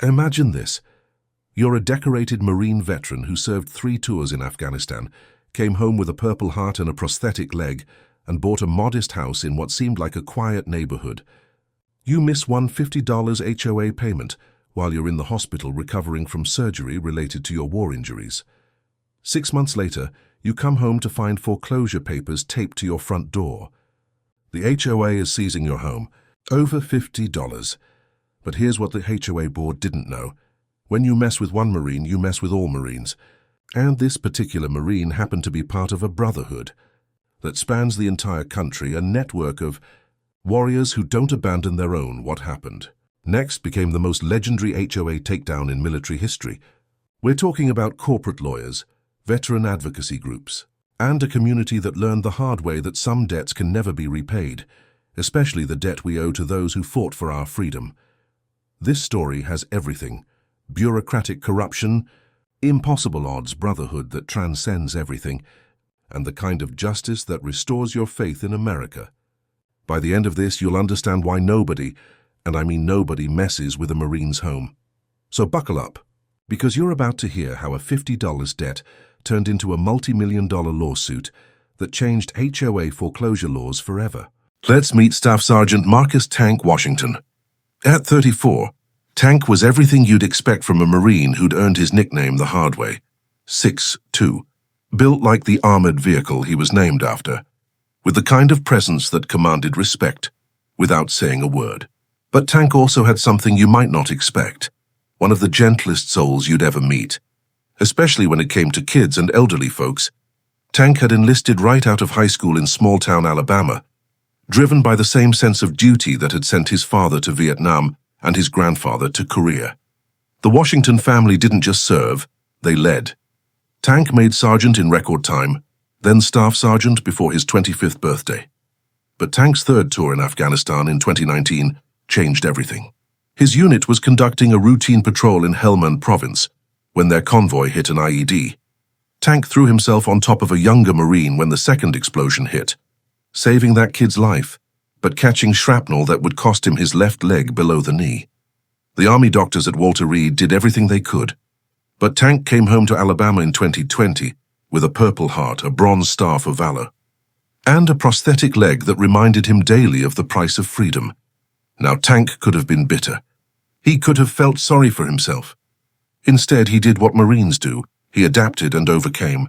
Imagine this. You're a decorated Marine veteran who served 3 tours in Afghanistan, came home with a Purple Heart and a prosthetic leg, and bought a modest house in what seemed like a quiet neighborhood. You miss one $50 HOA payment while you're in the hospital recovering from surgery related to your war injuries. 6 months later, you come home to find foreclosure papers taped to your front door. The HOA is seizing your home, over $50. But here's what the HOA board didn't know. When you mess with one Marine, you mess with all Marines. And this particular Marine happened to be part of a brotherhood that spans the entire country, a network of warriors who don't abandon their own. What happened next became the most legendary HOA takedown in military history. We're talking about corporate lawyers, veteran advocacy groups, and a community that learned the hard way that some debts can never be repaid, especially the debt we owe to those who fought for our freedom. This story has everything: bureaucratic corruption, impossible odds brotherhood that transcends everything, and the kind of justice that restores your faith in America. By the end of this, you'll understand why nobody, and I mean nobody, messes with a Marine's home. So buckle up, because you're about to hear how a $50 debt turned into a multi-million-dollar lawsuit that changed HOA foreclosure laws forever. Let's meet Staff Sergeant Marcus "Tank" Washington. At 34, Tank was everything you'd expect from a Marine who'd earned his nickname the hard way. 6'2", built like the armored vehicle he was named after, with the kind of presence that commanded respect, without saying a word. But Tank also had something you might not expect, one of the gentlest souls you'd ever meet. Especially when it came to kids and elderly folks. Tank had enlisted right out of high school in small-town Alabama, driven by the same sense of duty that had sent his father to Vietnam and his grandfather to Korea. The Washington family didn't just serve, they led. Tank made sergeant in record time, then staff sergeant before his 25th birthday. But Tank's 3rd tour in Afghanistan in 2019 changed everything. His unit was conducting a routine patrol in Helmand province when their convoy hit an IED. Tank threw himself on top of a younger Marine when the second explosion hit, saving that kid's life, but catching shrapnel that would cost him his left leg below the knee. The Army doctors at Walter Reed did everything they could, but Tank came home to Alabama in 2020 with a Purple Heart, a Bronze Star for Valor, and a prosthetic leg that reminded him daily of the price of freedom. Now Tank could have been bitter. He could have felt sorry for himself. Instead, he did what Marines do. He adapted and overcame.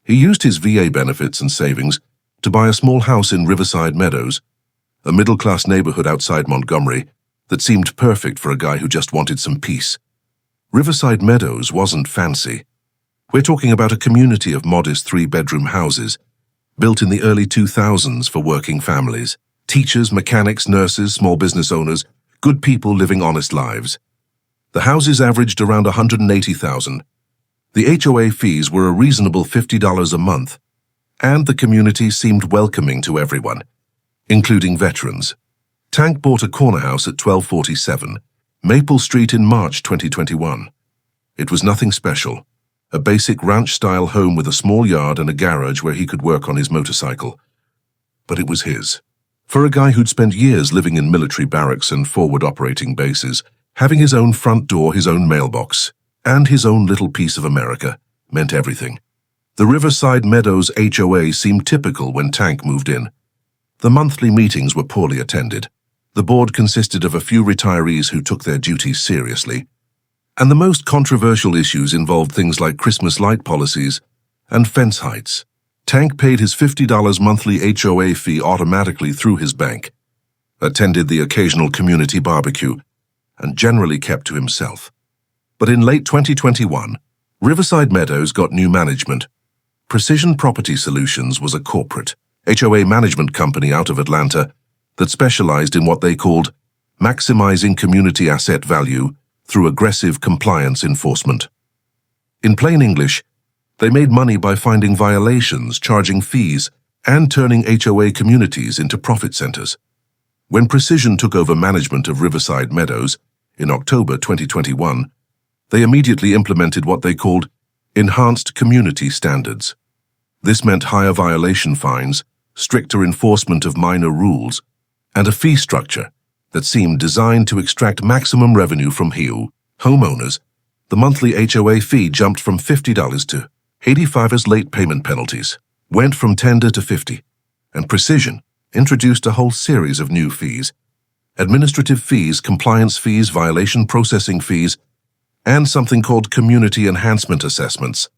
He used his VA benefits and savings to buy a small house in Riverside Meadows, a middle-class neighborhood outside Montgomery that seemed perfect for a guy who just wanted some peace. Riverside Meadows wasn't fancy. We're talking about a community of modest 3-bedroom houses, built in the early 2000s for working families. Teachers, mechanics, nurses, small business owners, good people living honest lives. The houses averaged around $180,000. The HOA fees were a reasonable $50 a month, and the community seemed welcoming to everyone, including veterans. Tank bought a corner house at 1247 Maple Street in March 2021. It was nothing special, a basic ranch-style home with a small yard and a garage where he could work on his motorcycle. But it was his. For a guy who'd spent years living in military barracks and forward operating bases, having his own front door, his own mailbox, and his own little piece of America meant everything. The Riverside Meadows HOA seemed typical when Tank moved in. The monthly meetings were poorly attended. The board consisted of a few retirees who took their duties seriously, and the most controversial issues involved things like Christmas light policies and fence heights. Tank paid his $50 monthly HOA fee automatically through his bank, attended the occasional community barbecue, and generally kept to himself. But in late 2021, Riverside Meadows got new management. Precision Property Solutions was a corporate HOA management company out of Atlanta that specialized in what they called maximizing community asset value through aggressive compliance enforcement. In plain English, they made money by finding violations, charging fees, and turning HOA communities into profit centers. When Precision took over management of Riverside Meadows in October 2021, they immediately implemented what they called enhanced community standards. This meant higher violation fines, stricter enforcement of minor rules, and a fee structure that seemed designed to extract maximum revenue from Homeowners, the monthly HOA fee jumped from $50 to $85 as late payment penalties, went from tender to 50, and Precision introduced a whole series of new fees: administrative fees, compliance fees, violation processing fees, and something called community enhancement assessments.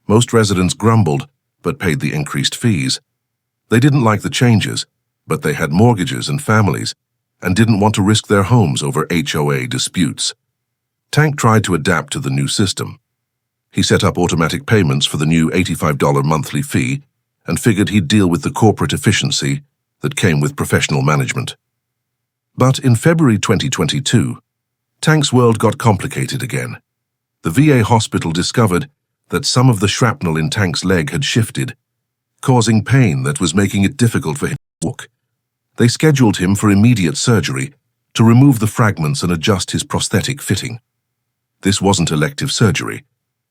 Most residents grumbled, but paid the increased fees. They didn't like the changes, but they had mortgages and families, and didn't want to risk their homes over HOA disputes. Tank tried to adapt to the new system. He set up automatic payments for the new $85 monthly fee and figured he'd deal with the corporate efficiency that came with professional management. But in February 2022, Tank's world got complicated again. The VA hospital discovered that some of the shrapnel in Tank's leg had shifted, causing pain that was making it difficult for him to walk. They scheduled him for immediate surgery to remove the fragments and adjust his prosthetic fitting. This wasn't elective surgery.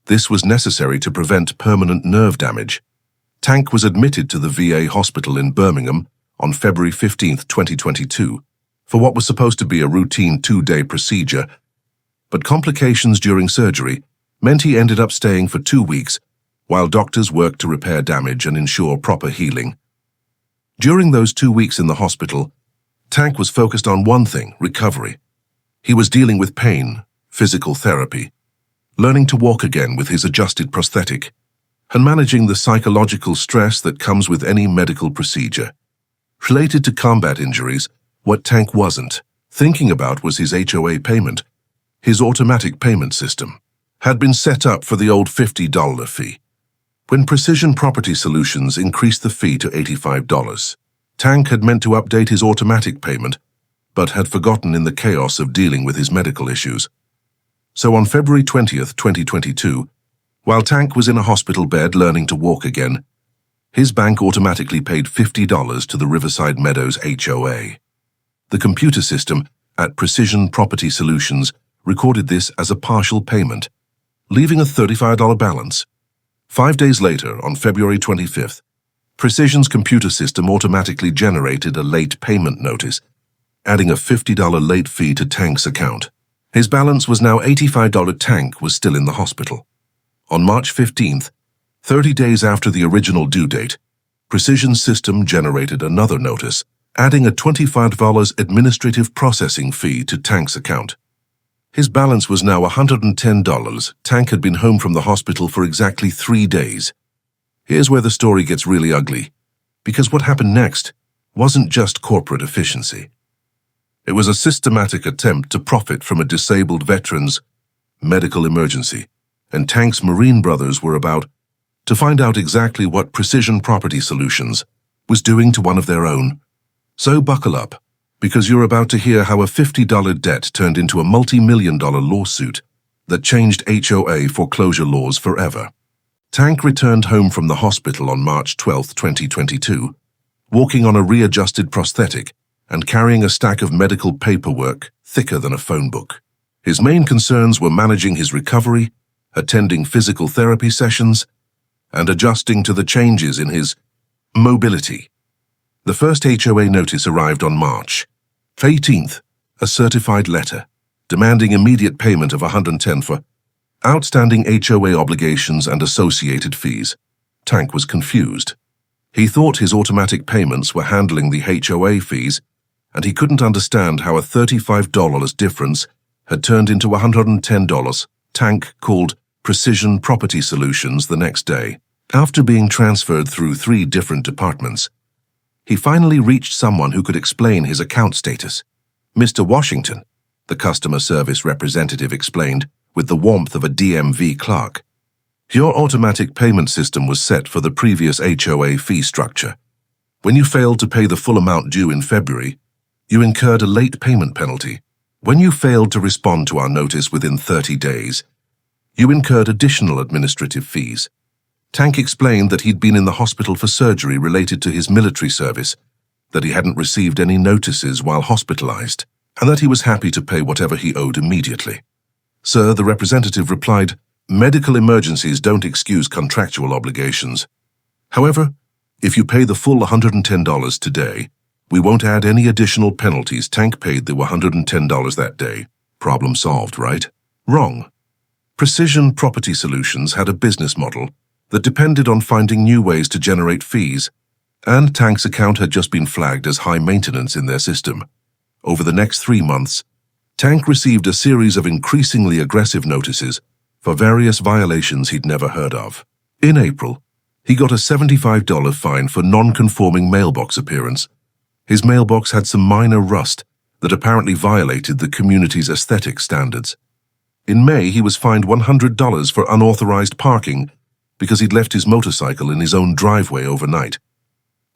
This was necessary to prevent permanent nerve damage. Tank was admitted to the VA hospital in Birmingham on February 15, 2022, for what was supposed to be a routine 2-day procedure, but complications during surgery meant he ended up staying for 2 weeks while doctors worked to repair damage and ensure proper healing. During those 2 weeks in the hospital, Tank was focused on one thing: recovery. He was dealing with pain, physical therapy, learning to walk again with his adjusted prosthetic, and managing the psychological stress that comes with any medical procedure. Related to combat injuries, what Tank wasn't thinking about was his HOA payment. His automatic payment system had been set up for the old $50 fee. When Precision Property Solutions increased the fee to $85, Tank had meant to update his automatic payment, but had forgotten in the chaos of dealing with his medical issues. So on February 20th, 2022, while Tank was in a hospital bed learning to walk again, his bank automatically paid $50 to the Riverside Meadows HOA. The computer system at Precision Property Solutions recorded this as a partial payment, leaving a $35 balance. 5 days later, on February 25th, Precision's computer system automatically generated a late payment notice, adding a $50 late fee to Tank's account. His balance was now $85. Tank was still in the hospital. On March 15th, 30 days after the original due date, Precision's system generated another notice, adding a $25 administrative processing fee to Tank's account. His balance was now $110. Tank had been home from the hospital for exactly 3 days. Here's where the story gets really ugly, because what happened next wasn't just corporate efficiency. It was a systematic attempt to profit from a disabled veteran's medical emergency, and Tank's Marine brothers were about to find out exactly what Precision Property Solutions was doing to one of their own. So buckle up, because you're about to hear how a $50 debt turned into a multi-million-dollar lawsuit that changed HOA foreclosure laws forever. Tank returned home from the hospital on March 12, 2022, walking on a readjusted prosthetic and carrying a stack of medical paperwork thicker than a phone book. His main concerns were managing his recovery, attending physical therapy sessions, and adjusting to the changes in his mobility. The first HOA notice arrived on March 18th, a certified letter demanding immediate payment of $110 for outstanding HOA obligations and associated fees. Tank was confused. He thought his automatic payments were handling the HOA fees, and he couldn't understand how a $35 difference had turned into $110. Tank called Precision Property Solutions the next day. After being transferred through 3 different departments, he finally reached someone who could explain his account status. Mr. Washington, the customer service representative explained, with the warmth of a DMV clerk. Your automatic payment system was set for the previous HOA fee structure. When you failed to pay the full amount due in February, you incurred a late payment penalty. When you failed to respond to our notice within 30 days, you incurred additional administrative fees. Tank explained that he'd been in the hospital for surgery related to his military service, that he hadn't received any notices while hospitalized, and that he was happy to pay whatever he owed immediately. Sir, the representative replied, medical emergencies don't excuse contractual obligations. However, if you pay the full $110 today, we won't add any additional penalties. Tank paid the $110 that day. Problem solved, right? Wrong. Precision Property Solutions had a business model that depended on finding new ways to generate fees, and Tank's account had just been flagged as high maintenance in their system. Over the next 3 months, Tank received a series of increasingly aggressive notices for various violations he'd never heard of. In April, he got a $75 fine for non-conforming mailbox appearance. His mailbox had some minor rust that apparently violated the community's aesthetic standards. In May, he was fined $100 for unauthorized parking because he'd left his motorcycle in his own driveway overnight.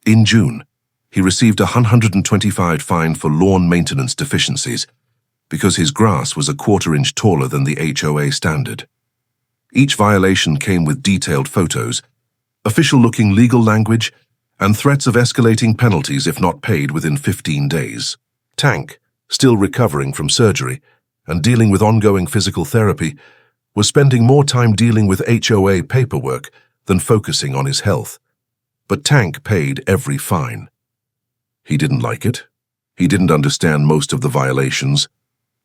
In June, he received a $125 fine for lawn maintenance deficiencies because his grass was a 1/4 inch taller than the HOA standard. Each violation came with detailed photos, official-looking legal language, and threats of escalating penalties if not paid within 15 days. Tank, still recovering from surgery and dealing with ongoing physical therapy, was spending more time dealing with HOA paperwork than focusing on his health. But Tank paid every fine. He didn't like it. He didn't understand most of the violations,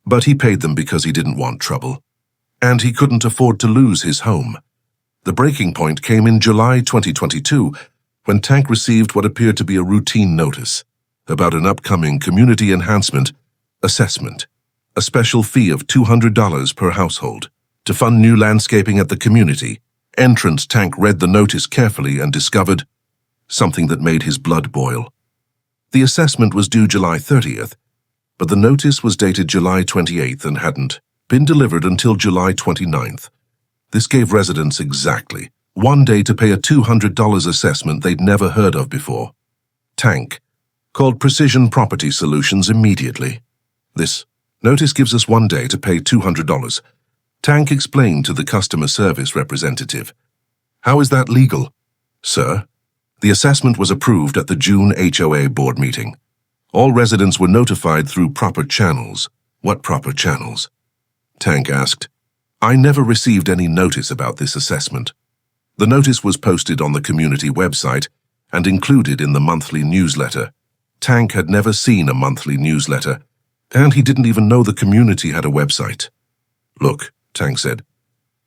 but he paid them because he didn't want trouble. And he couldn't afford to lose his home. The breaking point came in July 2022, when Tank received what appeared to be a routine notice about an upcoming community enhancement assessment, a special fee of $200 per household to fund new landscaping at the community. Entrant Tank read the notice carefully and discovered something that made his blood boil. The assessment was due July 30th, but the notice was dated July 28th and hadn't been delivered until July 29th. This gave residents exactly 1 day to pay a $200 assessment they'd never heard of before. Tank called Precision Property Solutions immediately. This notice gives us 1 day to pay $200. Tank explained to the customer service representative. How is that legal? Sir, the assessment was approved at the June HOA board meeting. All residents were notified through proper channels. What proper channels? Tank asked. I never received any notice about this assessment. The notice was posted on the community website and included in the monthly newsletter. Tank had never seen a monthly newsletter, and he didn't even know the community had a website. Look, Tank said,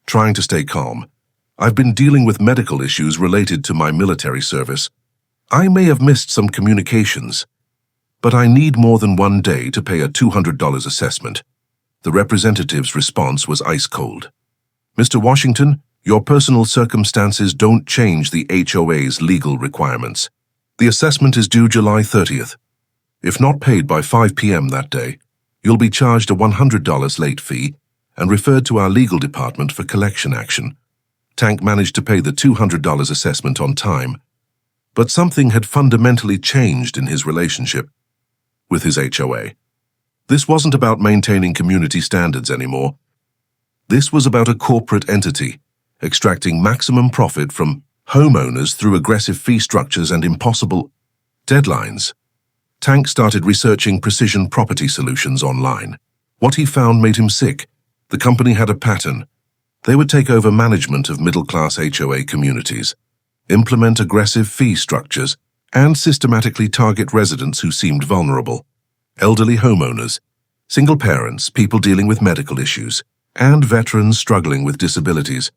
trying to stay calm. I've been dealing with medical issues related to my military service. I may have missed some communications, but I need more than 1 day to pay a $200 assessment. The representative's response was ice cold. Mr. Washington, your personal circumstances don't change the HOA's legal requirements. The assessment is due July 30th. If not paid by 5 p.m. that day, you'll be charged a $100 late fee and referred to our legal department for collection action. Tank managed to pay the $200 assessment on time, but something had fundamentally changed in his relationship with his HOA. This wasn't about maintaining community standards anymore. This was about a corporate entity extracting maximum profit from homeowners through aggressive fee structures and impossible deadlines. Tank started researching Precision Property Solutions online. What he found made him sick. The company had a pattern. They would take over management of middle-class HOA communities, implement aggressive fee structures, and systematically target residents who seemed vulnerable. Elderly homeowners, single parents, people dealing with medical issues, and veterans struggling with disabilities.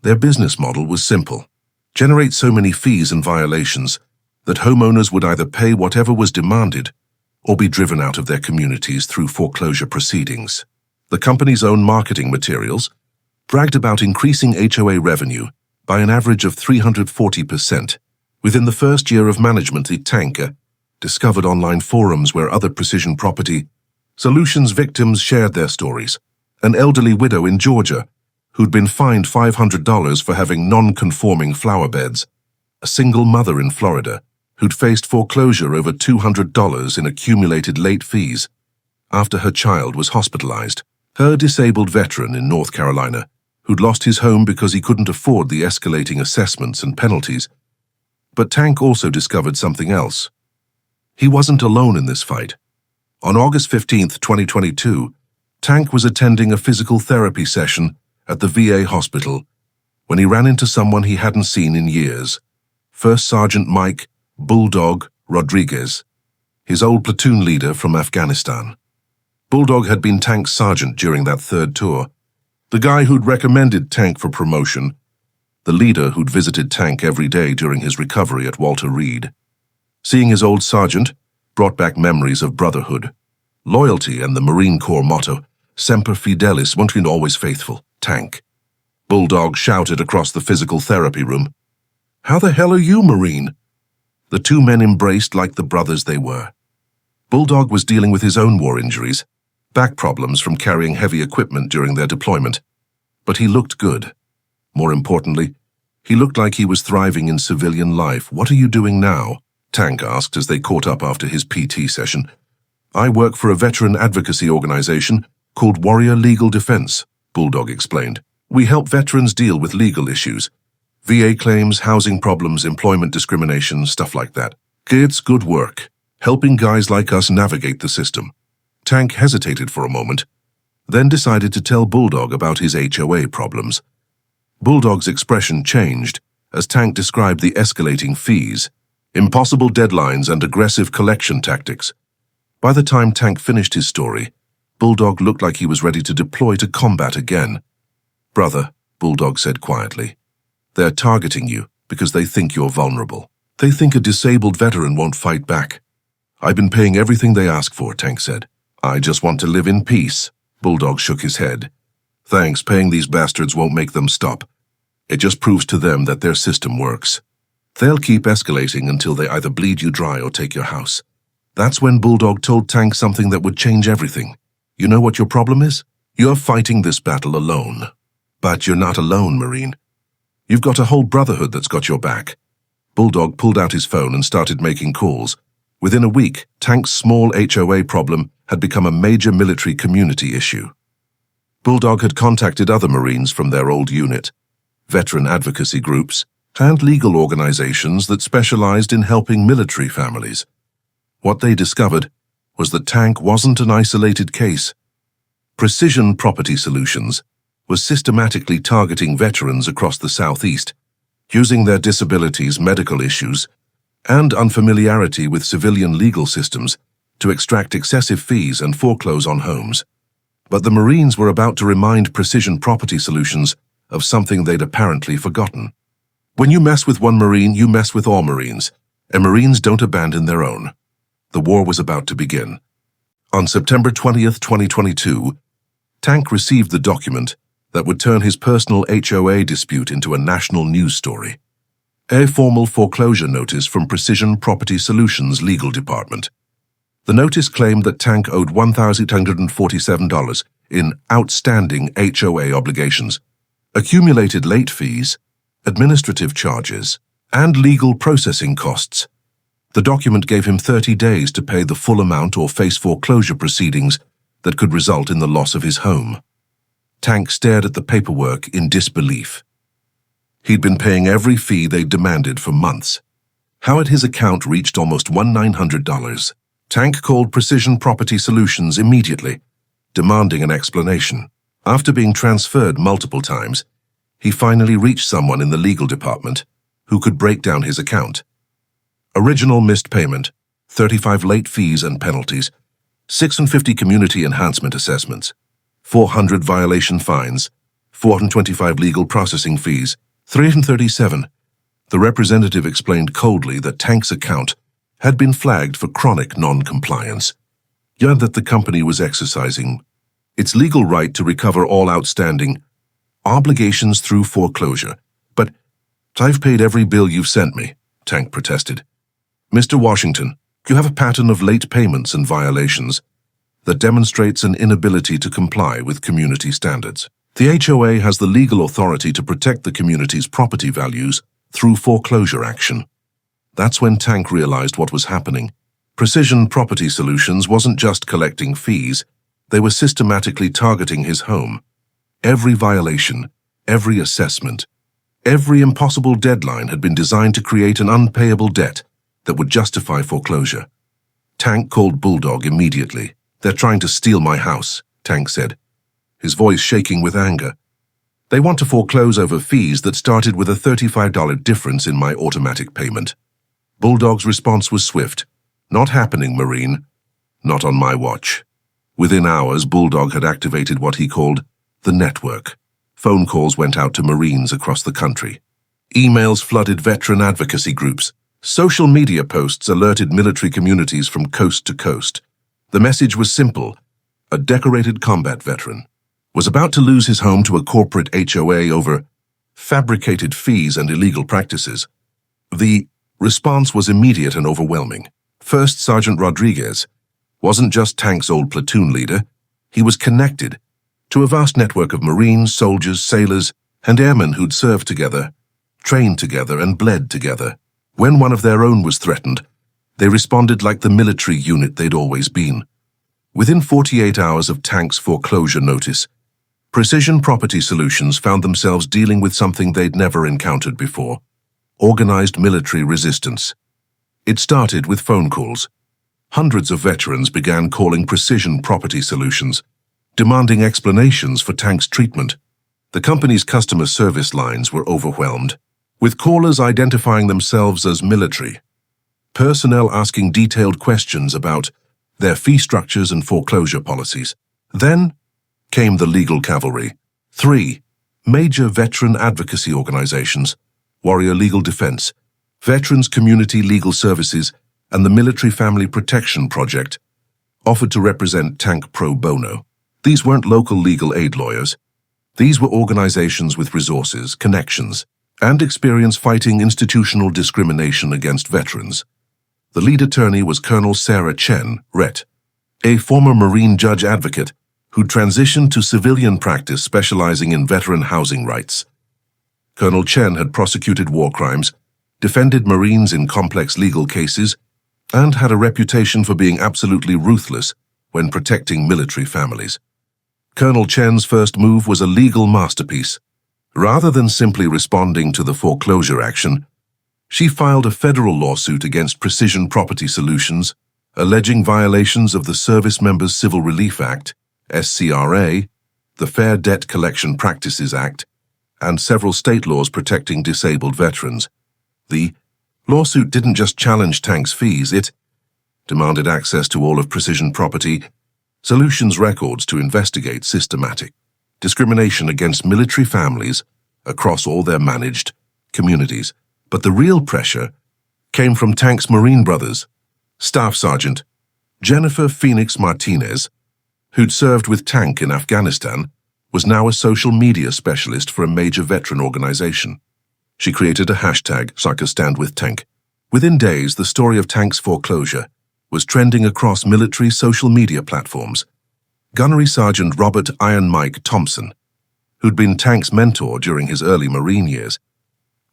Their business model was simple. Generate so many fees and violations that homeowners would either pay whatever was demanded or be driven out of their communities through foreclosure proceedings. The company's own marketing materials bragged about increasing HOA revenue by an average of 340%. Within the first year of management, the Tanker discovered online forums where other Precision Property Solutions victims shared their stories. An elderly widow in Georgia who'd been fined $500 for having non-conforming flower beds. A single mother in Florida who'd faced foreclosure over $200 in accumulated late fees after her child was hospitalized. Her disabled veteran in North Carolina who'd lost his home because he couldn't afford the escalating assessments and penalties. But Tank also discovered something else. He wasn't alone in this fight. On August 15, 2022, Tank was attending a physical therapy session at the VA hospital when he ran into someone he hadn't seen in years. First Sergeant Mike Bulldog Rodriguez, his old platoon leader from Afghanistan. Bulldog had been Tank's sergeant during that third tour, The guy who'd recommended Tank for promotion, the leader who'd visited Tank every day during his recovery at Walter Reed. Seeing his old sergeant brought back memories of Brotherhood, loyalty, and the Marine Corps motto, Semper Fidelis, one always faithful, Tank. Bulldog shouted across the physical therapy room, "How the hell are you, Marine?" The two men embraced like the brothers they were. Bulldog was dealing with his own war injuries, back problems from carrying heavy equipment during their deployment. But he looked good. More importantly, he looked like he was thriving in civilian life. "What are you doing now?" Tank asked as they caught up after his PT session. "I work for a veteran advocacy organization called Warrior Legal Defense," Bulldog explained. "We help veterans deal with legal issues, VA claims, housing problems, employment discrimination, stuff like that. It's good work, helping guys like us navigate the system." Tank hesitated for a moment, then decided to tell Bulldog about his HOA problems. Bulldog's expression changed as Tank described the escalating fees, impossible deadlines, and aggressive collection tactics. By the time Tank finished his story, Bulldog looked like he was ready to deploy to combat again. "Brother," Bulldog said quietly, "they're targeting you because they think you're vulnerable. They think a disabled veteran won't fight back." "I've been paying everything they ask for," Tank said. "I just want to live in peace." Bulldog shook his head. "Thanks, paying these bastards won't make them stop. It just proves to them that their system works. They'll keep escalating until they either bleed you dry or take your house." That's when Bulldog told Tank something that would change everything. "You know what your problem is? You're fighting this battle alone. But you're not alone, Marine. You've got a whole brotherhood that's got your back." Bulldog pulled out his phone and started making calls. Within a week, Tank's small HOA problem had become a major military community issue. Bulldog had contacted other Marines from their old unit, veteran advocacy groups, and legal organizations that specialized in helping military families. What they discovered was that Tank wasn't an isolated case. Precision Property Solutions was systematically targeting veterans across the Southeast, using their disabilities, medical issues, and unfamiliarity with civilian legal systems to extract excessive fees and foreclose on homes. But the Marines were about to remind Precision Property Solutions of something they'd apparently forgotten. When you mess with one Marine, you mess with all Marines, and Marines don't abandon their own. The war was about to begin. On September 20th, 2022, Tank received the document that would turn his personal HOA dispute into a national news story. A formal foreclosure notice from Precision Property Solutions Legal Department. The notice claimed that Tank owed $1,847 in outstanding HOA obligations, accumulated late fees, administrative charges, and legal processing costs. The document gave him 30 days to pay the full amount or face foreclosure proceedings that could result in the loss of his home. Tank stared at the paperwork in disbelief. He'd been paying every fee they'd demanded for months. How had his account reached almost $1,900? Tank called Precision Property Solutions immediately, demanding an explanation. After being transferred multiple times, he finally reached someone in the legal department who could break down his account. Original missed payment, 35 late fees and penalties, 650 community enhancement assessments, 400 violation fines, 425 legal processing fees, 337. The representative explained coldly that Tank's account had been flagged for chronic non-compliance, yet that the company was exercising its legal right to recover all outstanding obligations through foreclosure. "But I've paid every bill you've sent me," Tank protested. "Mr. Washington, you have a pattern of late payments and violations that demonstrates an inability to comply with community standards. The HOA has the legal authority to protect the community's property values through foreclosure action." That's when Tank realized what was happening. Precision Property Solutions wasn't just collecting fees, they were systematically targeting his home. Every violation, every assessment, every impossible deadline had been designed to create an unpayable debt that would justify foreclosure. Tank called Bulldog immediately. "They're trying to steal my house," Tank said, his voice shaking with anger. "They want to foreclose over fees that started with a $35 difference in my automatic payment." Bulldog's response was swift. "Not happening, Marine. Not on my watch." Within hours, Bulldog had activated what he called The network. Phone calls went out to Marines across the country. Emails flooded veteran advocacy groups. Social media posts alerted military communities from coast to coast. The message was simple. A decorated combat veteran was about to lose his home to a corporate HOA over fabricated fees and illegal practices. The response was immediate and overwhelming. First Sergeant Rodriguez wasn't just Tank's old platoon leader. He was connected to a vast network of Marines, soldiers, sailors, and airmen who'd served together, trained together, and bled together. When one of their own was threatened, they responded like the military unit they'd always been. Within 48 hours of Tank's foreclosure notice, Precision Property Solutions found themselves dealing with something they'd never encountered before: organized military resistance. It started with phone calls. Hundreds of veterans began calling Precision Property Solutions, demanding explanations for Tank's treatment. The company's customer service lines were overwhelmed, with callers identifying themselves as military, personnel asking detailed questions about their fee structures and foreclosure policies. Then came the legal cavalry. 3 major veteran advocacy organizations: Warrior Legal Defense, Veterans Community Legal Services, and the Military Family Protection Project, offered to represent Tank pro bono. These weren't local legal aid lawyers. These were organizations with resources, connections, and experience fighting institutional discrimination against veterans. The lead attorney was Colonel Sarah Chen, Ret., a former Marine judge advocate who transitioned to civilian practice specializing in veteran housing rights. Colonel Chen had prosecuted war crimes, defended Marines in complex legal cases, and had a reputation for being absolutely ruthless when protecting military families. Colonel Chen's first move was a legal masterpiece. Rather than simply responding to the foreclosure action, she filed a federal lawsuit against Precision Property Solutions, alleging violations of the Service Members Civil Relief Act, SCRA, the Fair Debt Collection Practices Act, and several state laws protecting disabled veterans. The lawsuit didn't just challenge Tank's fees, it demanded access to all of Precision Property Solutions' records to investigate systematic discrimination against military families across all their managed communities. But the real pressure came from Tank's Marine brothers. Staff Sergeant Jennifer Phoenix Martinez, who'd served with Tank in Afghanistan, was now a social media specialist for a major veteran organization. She created a hashtag, #SarkaStandWithTank. Within days, the story of Tank's foreclosure was trending across military social media platforms. Gunnery Sergeant Robert Iron Mike Thompson, who'd been Tank's mentor during his early Marine years,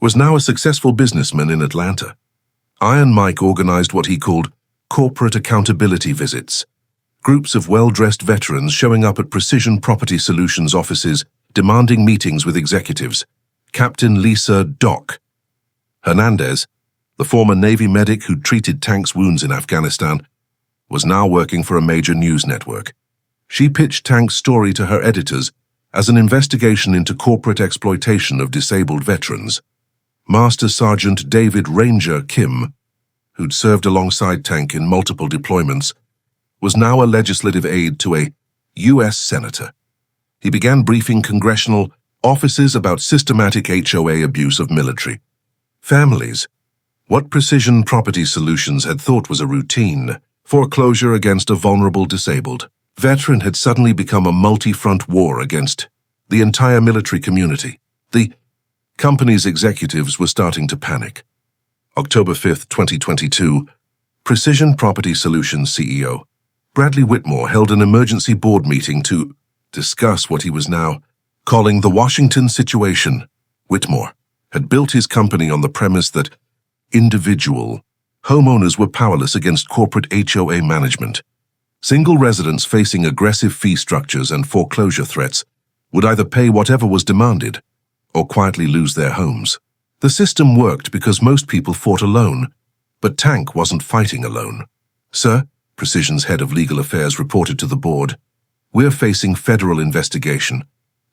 was now a successful businessman in Atlanta. Iron Mike organized what he called corporate accountability visits, groups of well-dressed veterans showing up at Precision Property Solutions offices, demanding meetings with executives. Captain Lisa Doc Hernandez, the former Navy medic who treated Tank's wounds in Afghanistan, was now working for a major news network. She pitched Tank's story to her editors as an investigation into corporate exploitation of disabled veterans. Master Sergeant David Ranger Kim, who'd served alongside Tank in multiple deployments, was now a legislative aide to a U.S. senator. He began briefing congressional offices about systematic HOA abuse of military families. What Precision Property Solutions had thought was a routine foreclosure against a vulnerable disabled veteran had suddenly become a multi-front war against the entire military community. The company's executives were starting to panic. October 5, 2022, Precision Property Solutions CEO Bradley Whitmore held an emergency board meeting to discuss what he was now calling the Washington situation. Whitmore had built his company on the premise that individual homeowners were powerless against corporate HOA management. Single residents facing aggressive fee structures and foreclosure threats would either pay whatever was demanded or quietly lose their homes. The system worked because most people fought alone, but Tank wasn't fighting alone. "Sir," Precision's head of legal affairs reported to the board, "we're facing federal investigation,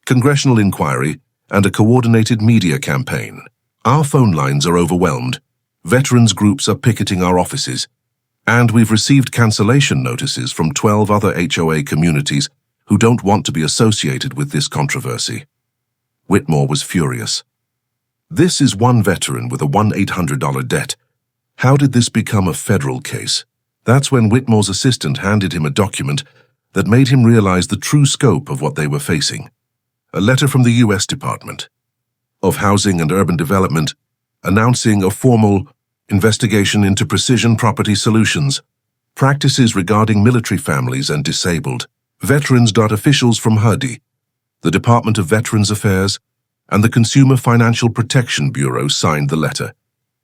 congressional inquiry, and a coordinated media campaign. Our phone lines are overwhelmed. Veterans groups are picketing our offices, and we've received cancellation notices from 12 other HOA communities who don't want to be associated with this controversy. Whitmore was furious. This is one veteran with a $1,800 debt. How did this become a federal case? That's when Whitmore's assistant handed him a document that made him realize the true scope of what they were facing. A letter from the U.S. Department of Housing and Urban Development announcing a formal investigation into precision property solutions, practices regarding military families and disabled veterans. Officials from HUD, the Department of Veterans Affairs, and the Consumer Financial Protection Bureau signed the letter.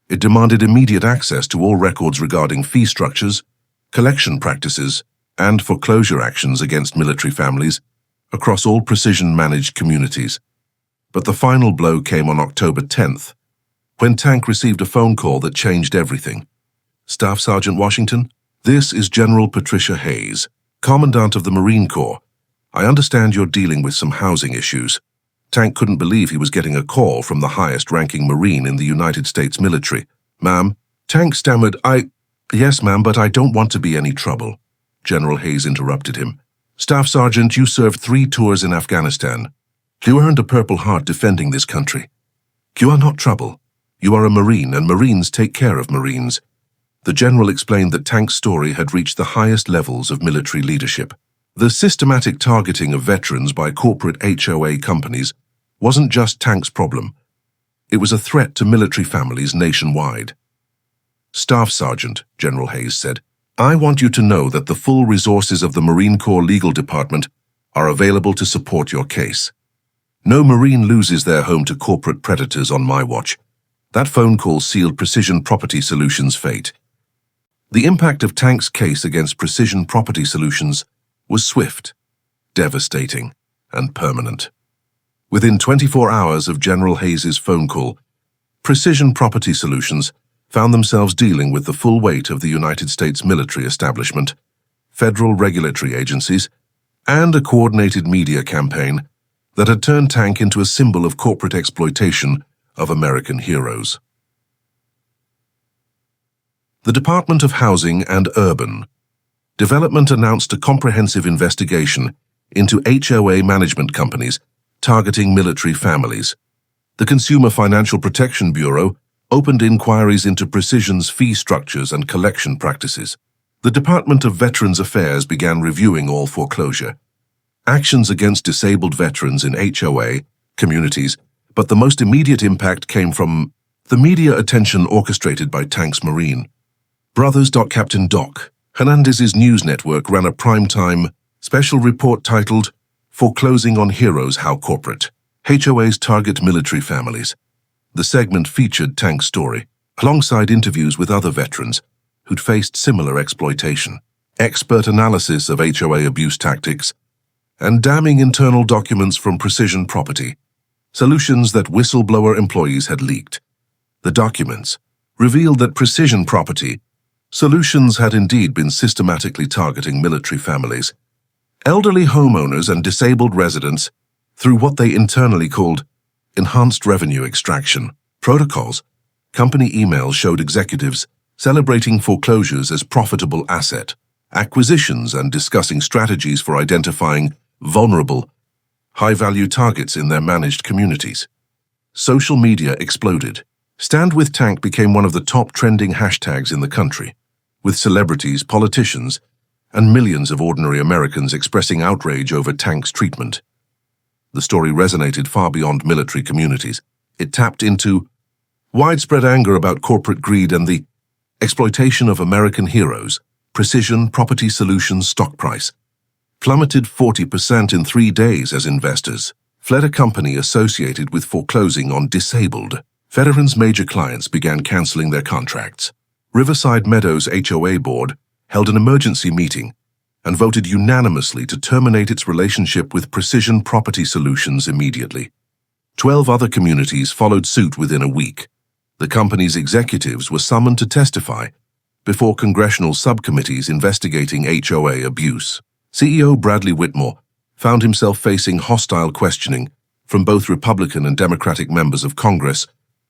It demanded immediate access to all records regarding fee structures, collection practices, and foreclosure actions against military families across all precision-managed communities. But the final blow came on October 10th, when Tank received a phone call that changed everything. Staff Sergeant Washington, this is General Patricia Hayes, Commandant of the Marine Corps. I understand you're dealing with some housing issues. Tank couldn't believe he was getting a call from the highest-ranking Marine in the United States military. Ma'am, Tank stammered, Yes, ma'am, but I don't want to be any trouble. General Hayes interrupted him. Staff Sergeant, you served 3 tours in Afghanistan. You earned a Purple Heart defending this country. You are not trouble. You are a Marine, and Marines take care of Marines. The General explained that Tank's story had reached the highest levels of military leadership. The systematic targeting of veterans by corporate HOA companies wasn't just Tank's problem. It was a threat to military families nationwide. Staff Sergeant, General Hayes said, I want you to know that the full resources of the Marine Corps Legal Department are available to support your case. No Marine loses their home to corporate predators on my watch. That phone call sealed Precision Property Solutions' fate. The impact of Tank's case against Precision Property Solutions was swift, devastating, and permanent. Within 24 hours of General Hayes' phone call, Precision Property Solutions found themselves dealing with the full weight of the United States military establishment, federal regulatory agencies, and a coordinated media campaign that had turned Tank into a symbol of corporate exploitation of American heroes. The Department of Housing and Urban Development announced a comprehensive investigation into HOA management companies targeting military families. The Consumer Financial Protection Bureau opened inquiries into Precision's fee structures and collection practices. The Department of Veterans Affairs began reviewing all foreclosure actions against disabled veterans in HOA communities, but the most immediate impact came from the media attention orchestrated by Tank's Marine Brothers. Captain Doc Hernandez's news network ran a primetime special report titled Foreclosing on Heroes: How Corporate HOAs Target Military Families. The segment featured Tank's story, alongside interviews with other veterans who'd faced similar exploitation, expert analysis of HOA abuse tactics, and damning internal documents from Precision Property Solutions that whistleblower employees had leaked. The documents revealed that Precision Property Solutions had indeed been systematically targeting military families, elderly homeowners, and disabled residents through what they internally called enhanced revenue extraction protocols. Company emails showed executives celebrating foreclosures as profitable asset acquisitions and discussing strategies for identifying vulnerable, high-value targets in their managed communities. Social media exploded. Stand with Tank became one of the top trending hashtags in the country, with celebrities, politicians, and millions of ordinary Americans expressing outrage over Tank's treatment. The story resonated far beyond military communities. It tapped into widespread anger about corporate greed and the exploitation of American heroes. Precision Property Solutions stock price plummeted 40% in 3 days as investors fled a company associated with foreclosing on disabled veterans. Major clients began canceling their contracts. Riverside Meadows HOA board held an emergency meeting and voted unanimously to terminate its relationship with Precision Property Solutions immediately. 12 other communities followed suit within a week. The company's executives were summoned to testify before Congressional subcommittees investigating HOA abuse. CEO Bradley Whitmore found himself facing hostile questioning from both Republican and Democratic members of Congress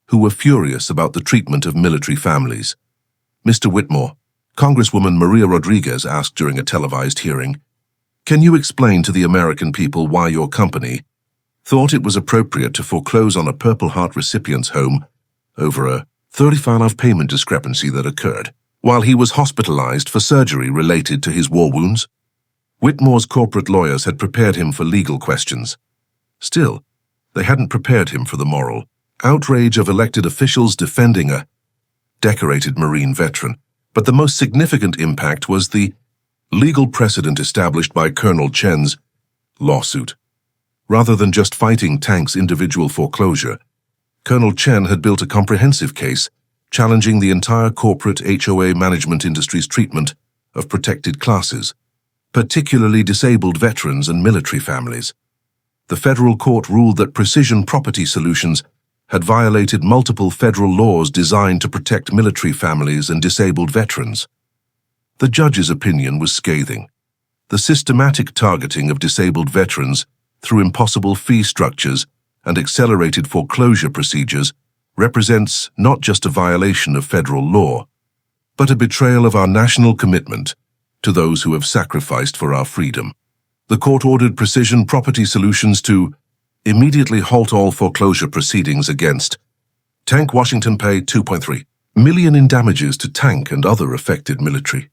who were furious about the treatment of military families. Mr. Whitmore, Congresswoman Maria Rodriguez asked during a televised hearing, Can you explain to the American people why your company thought it was appropriate to foreclose on a Purple Heart recipient's home over a $35 payment discrepancy that occurred while he was hospitalized for surgery related to his war wounds? Whitmore's corporate lawyers had prepared him for legal questions. Still, they hadn't prepared him for the moral outrage of elected officials defending a decorated Marine veteran. But the most significant impact was the legal precedent established by Colonel Chen's lawsuit. Rather than just fighting Tank's individual foreclosure, Colonel Chen had built a comprehensive case challenging the entire corporate HOA management industry's treatment of protected classes, particularly disabled veterans and military families. The federal court ruled that Precision Property Solutions had violated multiple federal laws designed to protect military families and disabled veterans. The judge's opinion was scathing. The systematic targeting of disabled veterans through impossible fee structures and accelerated foreclosure procedures represents not just a violation of federal law, but a betrayal of our national commitment to those who have sacrificed for our freedom. The court ordered Precision Property Solutions to immediately halt all foreclosure proceedings against Tank Washington, pay $2.3 million in damages to Tank and other affected military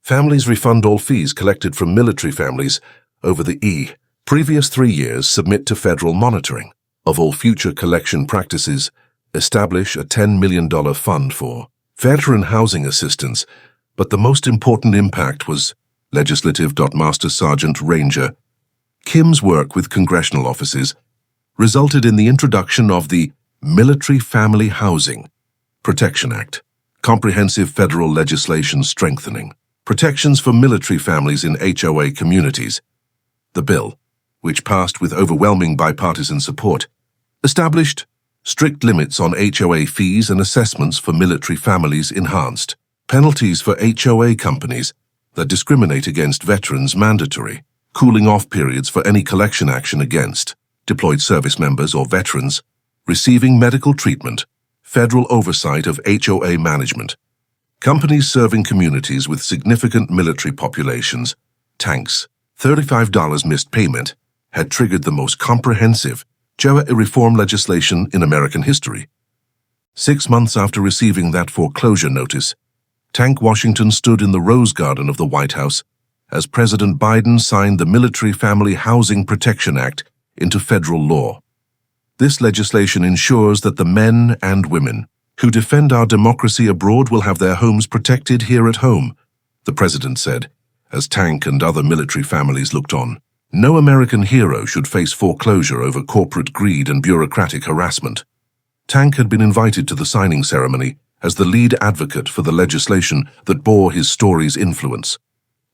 families, refund all fees collected from military families over the previous 3 years, submit to federal monitoring of all future collection practices, establish a $10 million fund for veteran housing assistance. But the most important impact was Legislative Master Sergeant Ranger Kim's work with congressional offices resulted in the introduction of the Military Family Housing Protection Act, comprehensive federal legislation strengthening protections for military families in HOA communities. The bill, which passed with overwhelming bipartisan support, established strict limits on HOA fees and assessments for military families, enhanced penalties for HOA companies that discriminate against veterans, mandatory cooling-off periods for any collection action against deployed service members or veterans receiving medical treatment, federal oversight of HOA management. Companies serving communities with significant military populations, Tank's $35 missed payment had triggered the most comprehensive HOA reform legislation in American history. 6 months after receiving that foreclosure notice, Tank Washington stood in the Rose Garden of the White House as President Biden signed the Military Family Housing Protection Act into federal law. This legislation ensures that the men and women who defend our democracy abroad will have their homes protected here at home, the president said, as Tank and other military families looked on. No American hero should face foreclosure over corporate greed and bureaucratic harassment. Tank had been invited to the signing ceremony as the lead advocate for the legislation that bore his story's influence.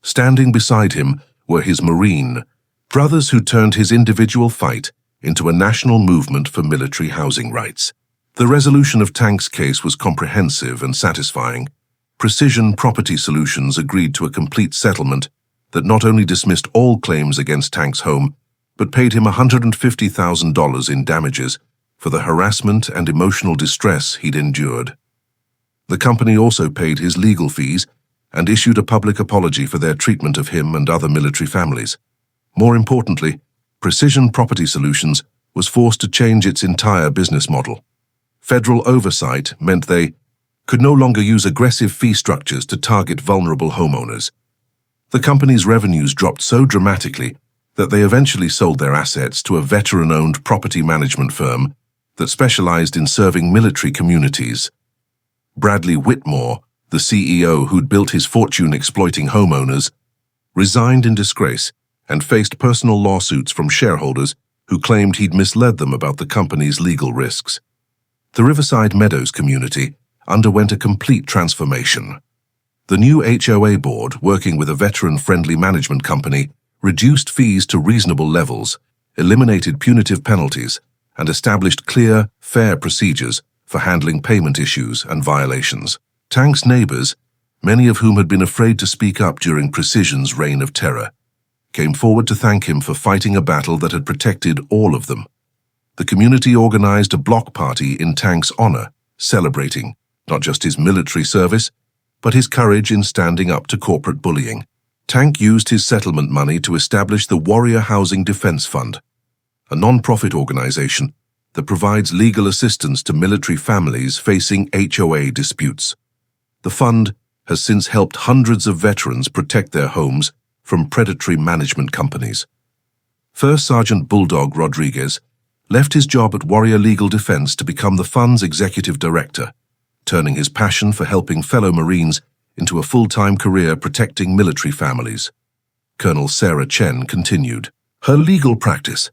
Standing beside him were his Marine brothers who turned his individual fight into a national movement for military housing rights. The resolution of Tank's case was comprehensive and satisfying. Precision Property Solutions agreed to a complete settlement that not only dismissed all claims against Tank's home, but paid him $150,000 in damages for the harassment and emotional distress he'd endured. The company also paid his legal fees and issued a public apology for their treatment of him and other military families. More importantly, Precision Property Solutions was forced to change its entire business model. Federal oversight meant they could no longer use aggressive fee structures to target vulnerable homeowners. The company's revenues dropped so dramatically that they eventually sold their assets to a veteran-owned property management firm that specialized in serving military communities. Bradley Whitmore, the CEO who'd built his fortune exploiting homeowners, resigned in disgrace and faced personal lawsuits from shareholders who claimed he'd misled them about the company's legal risks. The Riverside Meadows community underwent a complete transformation. The new HOA board, working with a veteran-friendly management company, reduced fees to reasonable levels, eliminated punitive penalties, and established clear, fair procedures for handling payment issues and violations. Tank's neighbors, many of whom had been afraid to speak up during Precision's reign of terror, came forward to thank him for fighting a battle that had protected all of them. The community organized a block party in Tank's honor, celebrating not just his military service, but his courage in standing up to corporate bullying. Tank used his settlement money to establish the Warrior Housing Defense Fund, a non-profit organization that provides legal assistance to military families facing HOA disputes. The fund has since helped hundreds of veterans protect their homes from predatory management companies. First Sergeant Bulldog Rodriguez left his job at Warrior Legal Defense to become the fund's executive director, turning his passion for helping fellow Marines into a full-time career protecting military families. Colonel Sarah Chen continued her legal practice,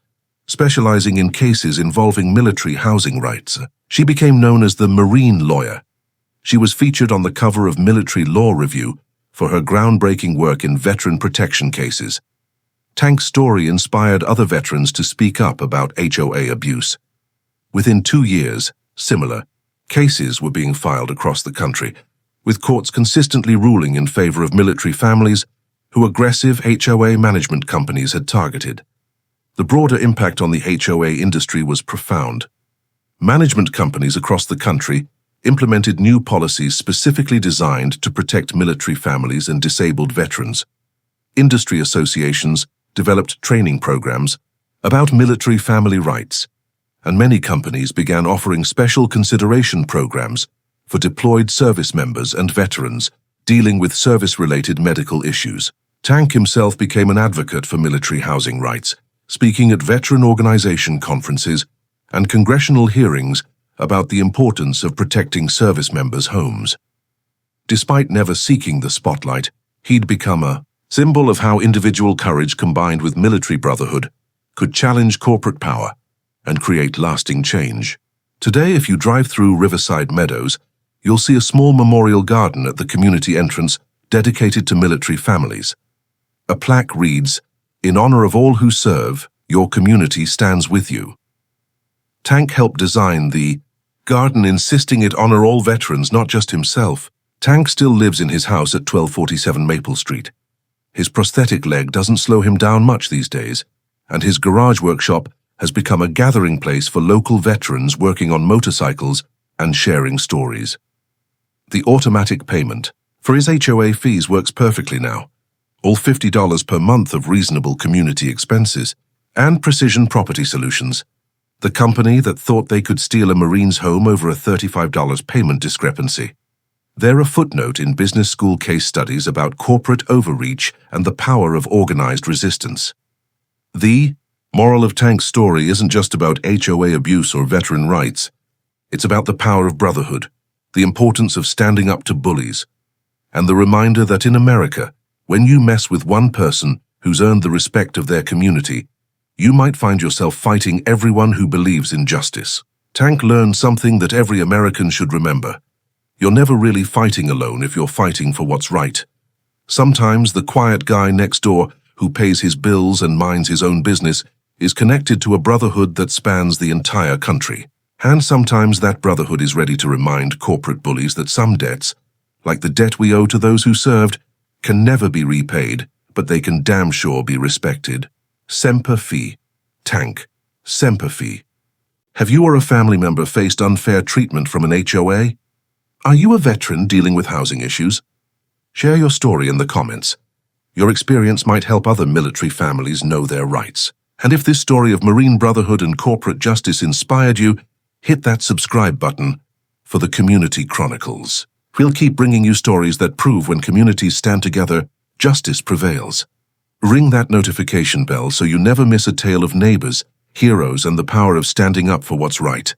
specializing in cases involving military housing rights. She became known as the Marine Lawyer. She was featured on the cover of Military Law Review for her groundbreaking work in veteran protection cases. Tank's story inspired other veterans to speak up about HOA abuse. Within 2 years, similar cases were being filed across the country, with courts consistently ruling in favor of military families who aggressive HOA management companies had targeted. The broader impact on the HOA industry was profound. Management companies across the country implemented new policies specifically designed to protect military families and disabled veterans. Industry associations developed training programs about military family rights, and many companies began offering special consideration programs for deployed service members and veterans dealing with service-related medical issues. Tank himself became an advocate for military housing rights, speaking at veteran organization conferences and congressional hearings about the importance of protecting service members' homes. Despite never seeking the spotlight, he'd become a symbol of how individual courage combined with military brotherhood could challenge corporate power and create lasting change. Today, if you drive through Riverside Meadows, you'll see a small memorial garden at the community entrance dedicated to military families. A plaque reads, "In honor of all who serve, your community stands with you." Tank helped design the garden, insisting it honor all veterans, not just himself. Tank still lives in his house at 1247 Maple Street. His prosthetic leg doesn't slow him down much these days, and his garage workshop has become a gathering place for local veterans working on motorcycles and sharing stories. The automatic payment for his HOA fees works perfectly now. All $50 per month of reasonable community expenses, and Precision Property Solutions, the company that thought they could steal a Marine's home over a $35 payment discrepancy. They're a footnote in business school case studies about corporate overreach and the power of organized resistance. The moral of Tank's story isn't just about HOA abuse or veteran rights. It's about the power of brotherhood, the importance of standing up to bullies, and the reminder that in America, when you mess with one person who's earned the respect of their community, you might find yourself fighting everyone who believes in justice. Tank learned something that every American should remember. You're never really fighting alone if you're fighting for what's right. Sometimes the quiet guy next door who pays his bills and minds his own business is connected to a brotherhood that spans the entire country. And sometimes that brotherhood is ready to remind corporate bullies that some debts, like the debt we owe to those who served, can never be repaid, but they can damn sure be respected. Semper Fi. Tank. Semper Fi. Have you or a family member faced unfair treatment from an HOA? Are you a veteran dealing with housing issues? Share your story in the comments. Your experience might help other military families know their rights. And if this story of Marine brotherhood and corporate justice inspired you, hit that subscribe button for the Community Chronicles. We'll keep bringing you stories that prove when communities stand together, justice prevails. Ring that notification bell so you never miss a tale of neighbors, heroes, and the power of standing up for what's right.